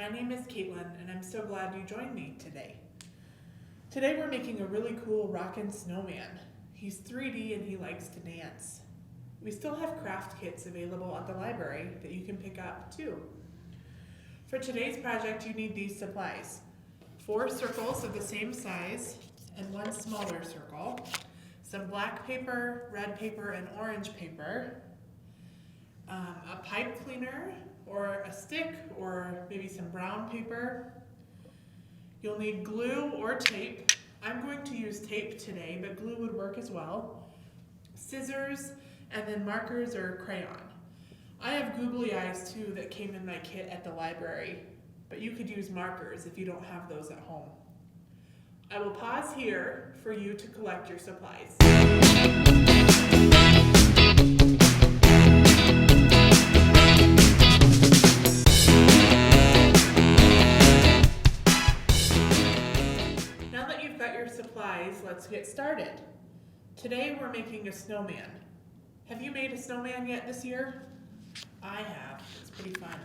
My name is Caitlin, and I'm so glad you joined me today. Today we're making a really cool Rockin Snowman. He's 3D and he likes to dance. We still have craft kits available at the library that you can pick up too. For today's project, you need these supplies. 4 circles of the same size and 1 smaller circle, some black paper, red paper, and orange paper, a pipe cleaner, or a stick, or maybe some brown paper. You'll need glue or tape. I'm going to use tape today, but glue would work as well. Scissors, and then markers or crayon. I have googly eyes too that came in my kit at the library, but you could use markers if you don't have those at home. I will pause here for you to collect your supplies. Now that you've got your supplies, let's get started. Today we're making a snowman. Have you made a snowman yet this year? I have. It's pretty fun.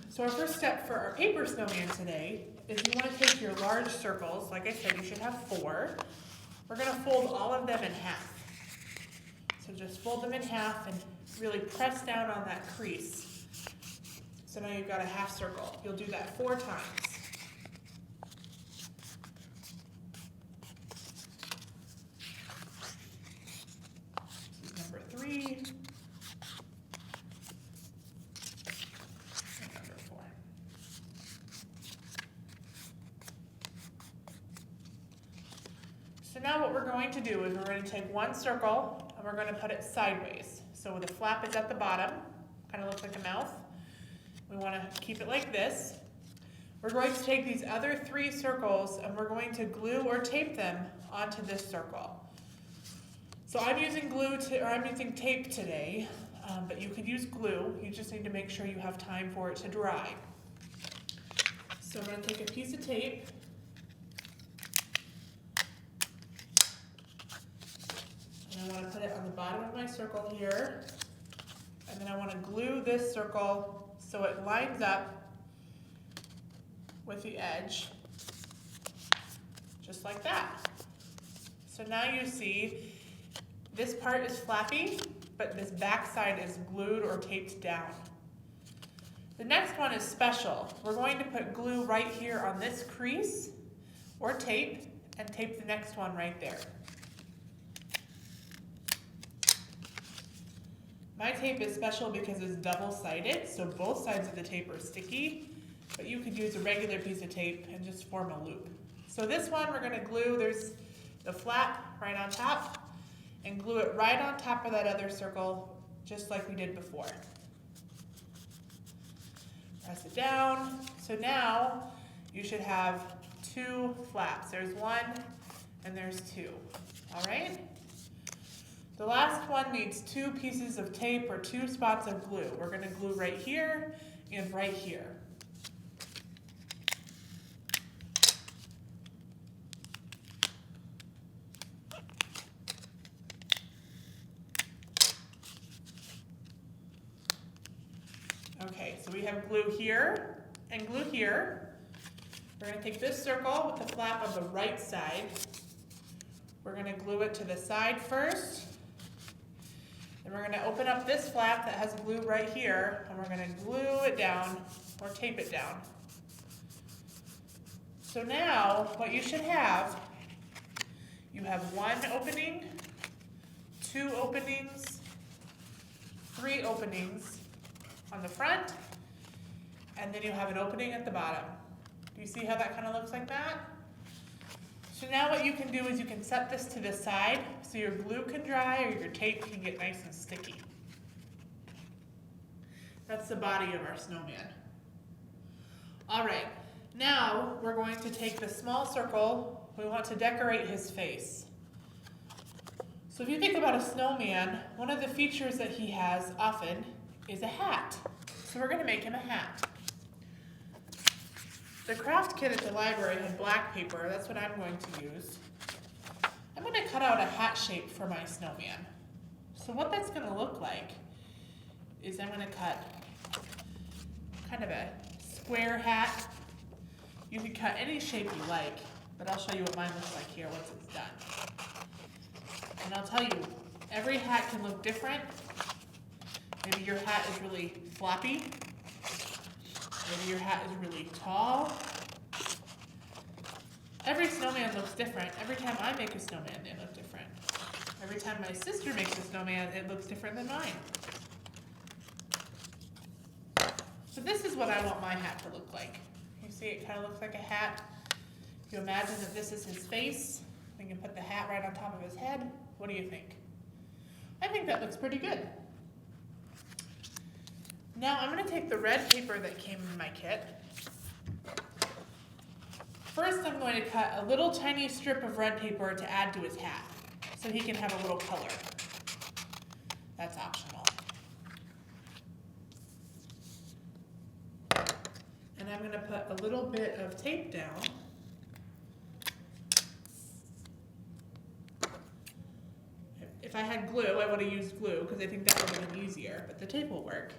So our first step for our paper snowman today is you want to take your large circles. Like I said, you should have 4. We're going to fold all of them in half. So just fold them in half and really press down on that crease. So now you've got a half circle. You'll do that 4 times. This is number 3. And number 4. So now what we're going to do is we're going to take 1 circle and we're going to put it sideways. So the flap is at the bottom, kind of looks like a mouth. We want to keep it like this. We're going to take these other 3 circles and we're going to glue or tape them onto this circle. So I'm using tape today, but you could use glue. You just need to make sure you have time for it to dry. So I'm going to take a piece of tape. And I want to put it on the bottom of my circle here. And then I want to glue this circle so it lines up with the edge, just like that. So now you see this part is flappy, but this back side is glued or taped down. The next one is special. We're going to put glue right here on this crease, or tape, and tape the next one right there. My tape is special because it's double-sided, so both sides of the tape are sticky, but you could use a regular piece of tape and just form a loop. So this one we're going to glue, there's the flap right on top, and glue it right on top of that other circle, just like we did before. Press it down. So now you should have 2 flaps. There's 1 and there's 2. All right? The last one needs 2 pieces of tape or 2 spots of glue. We're going to glue right here and right here. Okay, so we have glue here and glue here. We're going to take this circle with the flap on the right side. We're going to glue it to the side first. And we're going to open up this flap that has glue right here, and we're going to glue it down or tape it down. So now what you should have, you have 1 opening, 2 openings, 3 openings on the front, and then you have an opening at the bottom. Do you see how that kind of looks like that? So now what you can do is you can set this to the side so your glue can dry or your tape can get nice and sticky. That's the body of our snowman. All right, now we're going to take the small circle. We want to decorate his face. So if you think about a snowman, one of the features that he has often is a hat. So we're going to make him a hat. The craft kit at the library had black paper. That's what I'm going to use. I'm going to cut out a hat shape for my snowman. So what that's going to look like is I'm going to cut kind of a square hat. You can cut any shape you like, but I'll show you what mine looks like here once it's done. And I'll tell you, every hat can look different. Maybe your hat is really floppy. Maybe your hat is really tall. Every snowman looks different. Every time I make a snowman, they look different. Every time my sister makes a snowman, it looks different than mine. So this is what I want my hat to look like. You see it kind of looks like a hat. If you imagine that this is his face, we can put the hat right on top of his head. What do you think? I think that looks pretty good. Now I'm going to take the red paper that came in my kit. First I'm going to cut a little tiny strip of red paper to add to his hat, so he can have a little color. That's optional. And I'm going to put a little bit of tape down. If I had glue, I would have used glue because I think that would have been easier, but the tape will work.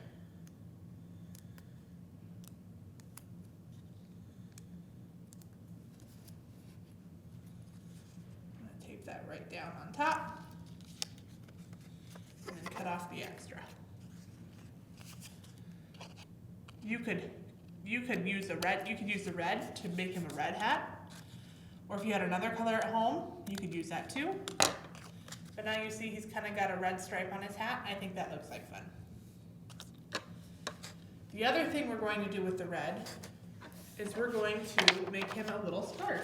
I'm going to tape that right down on top and then cut off the extra. You could use the red to make him a red hat, or if you had another color at home, you could use that too. But now you see he's kind of got a red stripe on his hat. I think that looks like fun. The other thing we're going to do with the red is we're going to make him a little scarf.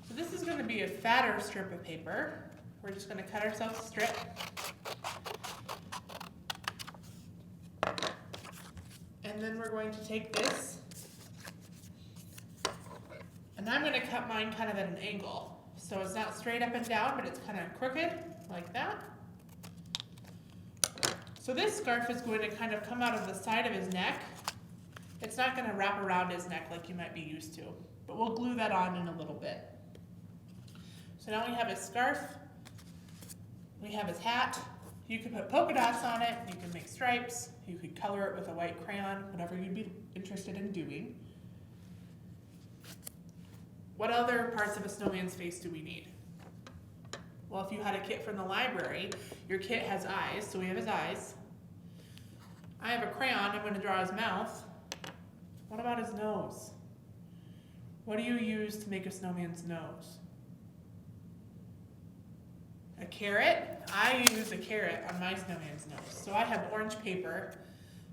So this is going to be a fatter strip of paper. We're just going to cut ourselves a strip. And then we're going to take this, and I'm going to cut mine kind of at an angle. So it's not straight up and down, but it's kind of crooked, like that. So this scarf is going to kind of come out of the side of his neck. It's not going to wrap around his neck like you might be used to, but we'll glue that on in a little bit. So now we have his scarf, we have his hat. You can put polka dots on it, you can make stripes, you could color it with a white crayon, whatever you'd be interested in doing. What other parts of a snowman's face do we need? Well, if you had a kit from the library, your kit has eyes, so we have his eyes. I have a crayon, I'm going to draw his mouth. What about his nose? What do you use to make a snowman's nose? A carrot? I use a carrot on my snowman's nose. So I have orange paper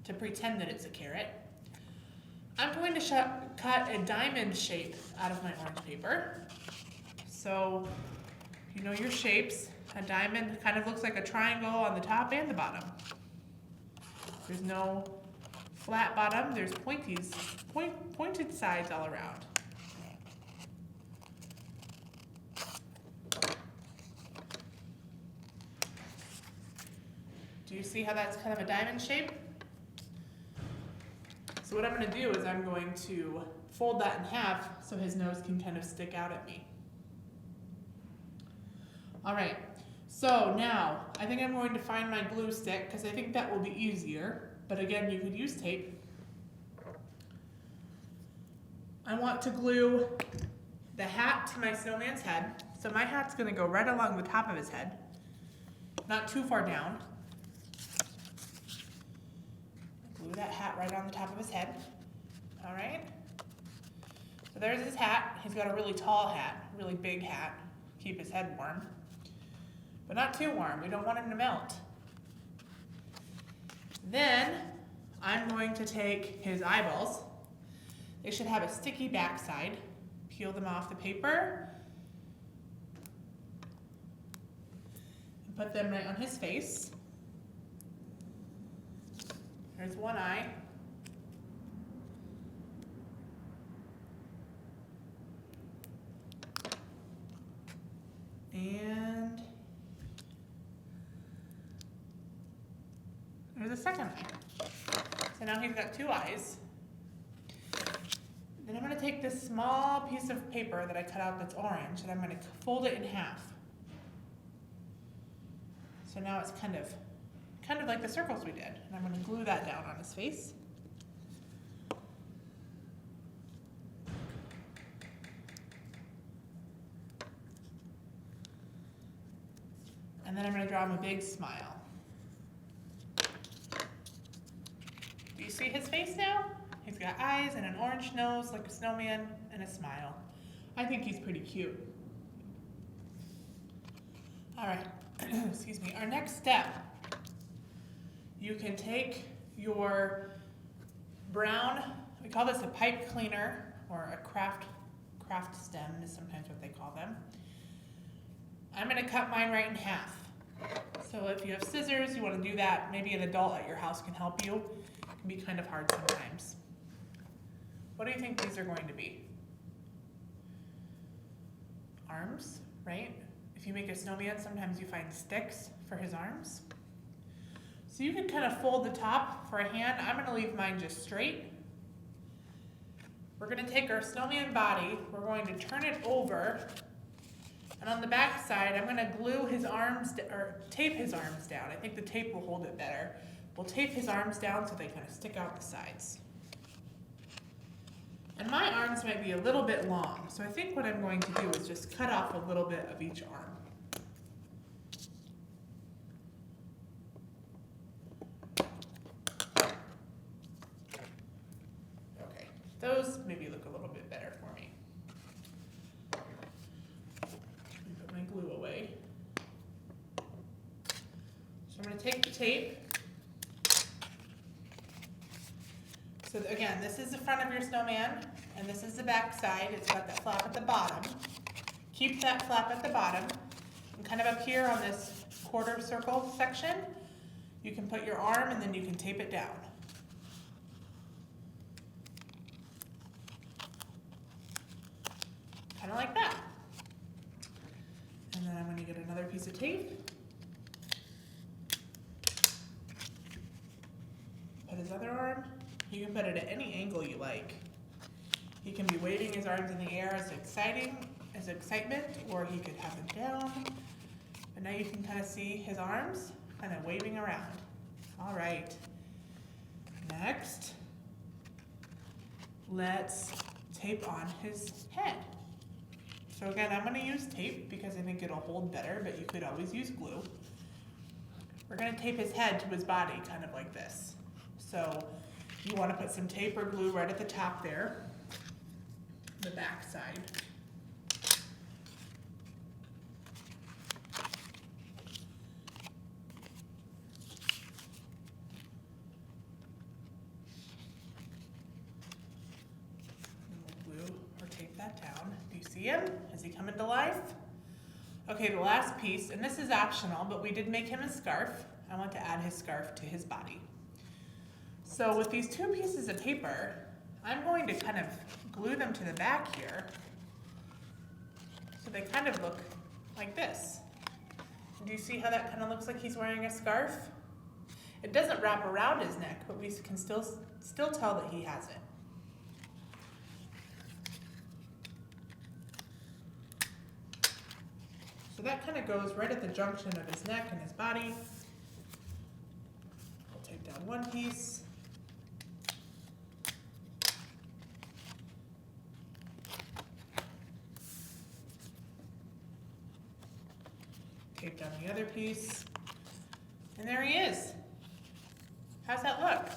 to pretend that it's a carrot. I'm going to cut a diamond shape out of my orange paper. So, you know your shapes. A diamond kind of looks like a triangle on the top and the bottom. There's no flat bottom, there's pointed sides all around. Do you see how that's kind of a diamond shape? So what I'm going to do is I'm going to fold that in half so his nose can kind of stick out at me. All right, so now I think I'm going to find my glue stick because I think that will be easier, but again, you could use tape. I want to glue the hat to my snowman's head. So my hat's going to go right along the top of his head, not too far down. Glue that hat right on the top of his head. All right. So there's his hat. He's got a really tall hat, really big hat. Keep his head warm, but not too warm. We don't want him to melt. Then I'm going to take his eyeballs. They should have a sticky backside. Peel them off the paper and put them right on his face. There's one eye. And there's a second eye. So now he's got two eyes. Then I'm going to take this small piece of paper that I cut out that's orange, and I'm going to fold it in half. So now it's kind of like the circles we did. And I'm going to glue that down on his face. And then I'm going to draw him a big smile. Do you see his face now? He's got eyes and an orange nose like a snowman and a smile. I think he's pretty cute. All right, excuse me. Our next step, you can take your brown, we call this a pipe cleaner or a craft stem is sometimes what they call them. I'm gonna cut mine right in half. So if you have scissors, you wanna do that. Maybe an adult at your house can help you. It can be kind of hard sometimes. What do you think these are going to be? Arms, right? If you make a snowman, sometimes you find sticks for his arms. So you can kind of fold the top for a hand. I'm gonna leave mine just straight. We're gonna take our snowman body, we're going to turn it over, and on the back side, I'm gonna glue his arms, or tape his arms down. I think the tape will hold it better. We'll tape his arms down so they kind of stick out the sides. And my arms might be a little bit long, so I think what I'm going to do is just cut off a little bit of each arm. Okay, those maybe look a little bit better for me. Let me put my glue away. So I'm going to take the tape. So again, this is the front of your snowman, and this is the back side. It's got that flap at the bottom. Keep that flap at the bottom. And kind of up here on this quarter circle section, you can put your arm and then you can tape it down. Kind of like that. And then I'm going to get another piece of tape. Put his other arm. You can put it at any angle you like. He can be waving his arms in the air as excitement, or he could have them down. But now you can kind of see his arms kind of waving around. All right. Next, let's tape on his head. So again, I'm going to use tape because I think it'll hold better, but you could always use glue. We're going to tape his head to his body, kind of like this. So you want to put some tape or glue right at the top there, the back side. And we'll glue or tape that down. Do you see him? Is he coming to life? Okay, the last piece, and this is optional, but we did make him a scarf. I want to add his scarf to his body. So with these two pieces of paper, I'm going to kind of glue them to the back here so they kind of look like this. Do you see how that kind of looks like he's wearing a scarf? It doesn't wrap around his neck, but we can still tell that he has it. So that kind of goes right at the junction of his neck and his body. We'll take down one piece. Tape down the other piece, and there he is. How's that look?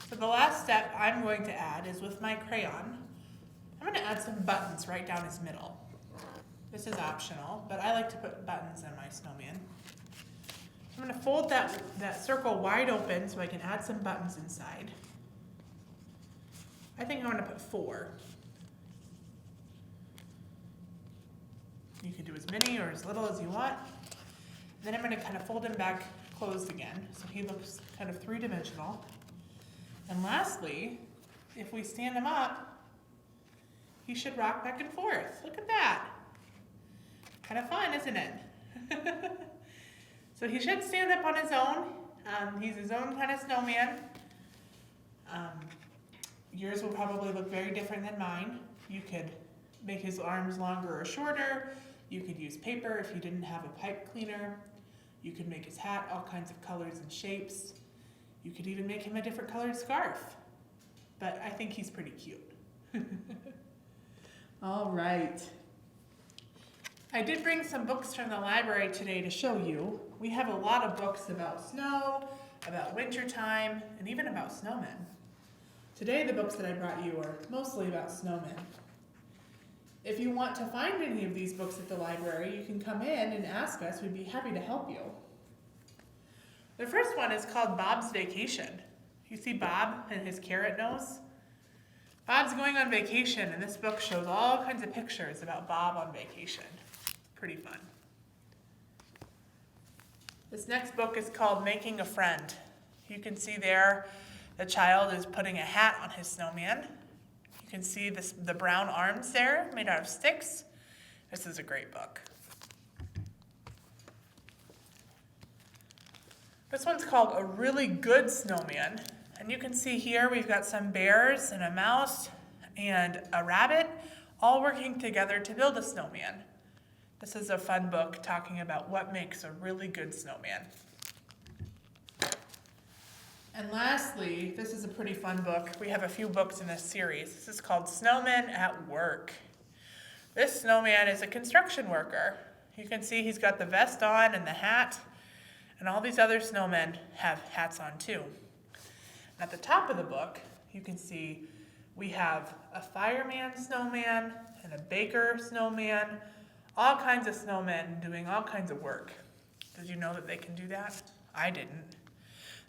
So the last step I'm going to add is with my crayon. I'm going to add some buttons right down his middle. This is optional, but I like to put buttons in my snowman. I'm going to fold that circle wide open so I can add some buttons inside. I think I'm going to put 4. You can do as many or as little as you want. And then I'm going to kind of fold him back closed again so he looks kind of three-dimensional. And lastly, if we stand him up, he should rock back and forth. Look at that. Kind of fun, isn't it? So he should stand up on his own. He's his own kind of snowman. Yours will probably look very different than mine. You could make his arms longer or shorter. You could use paper if you didn't have a pipe cleaner. You could make his hat all kinds of colors and shapes. You could even make him a different colored scarf. But I think he's pretty cute. All right. I did bring some books from the library today to show you. We have a lot of books about snow, about wintertime, and even about snowmen. Today the books that I brought you are mostly about snowmen. If you want to find any of these books at the library, you can come in and ask us. We'd be happy to help you. The first one is called Bob's Vacation. You see Bob and his carrot nose? Bob's going on vacation, and this book shows all kinds of pictures about Bob on vacation. Pretty fun. This next book is called Making a Friend. You can see there the child is putting a hat on his snowman. You can see the brown arms there made out of sticks. This is a great book. This one's called A Really Good Snowman. And you can see here we've got some bears and a mouse and a rabbit all working together to build a snowman. This is a fun book talking about what makes a really good snowman. And lastly, this is a pretty fun book. We have a few books in this series. This is called Snowman at Work. This snowman is a construction worker. You can see he's got the vest on and the hat, and all these other snowmen have hats on too. At the top of the book, you can see we have a fireman snowman and a baker snowman, all kinds of snowmen doing all kinds of work. Did you know that they can do that? I didn't.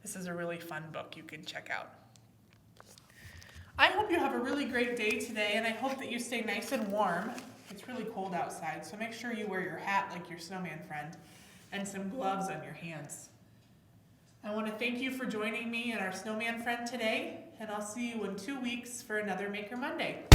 This is a really fun book you can check out. I hope you have a really great day today, and I hope that you stay nice and warm. It's really cold outside, so make sure you wear your hat like your snowman friend and some gloves on your hands. I want to thank you for joining me and our snowman friend today, and I'll see you in 2 weeks for another Maker Monday.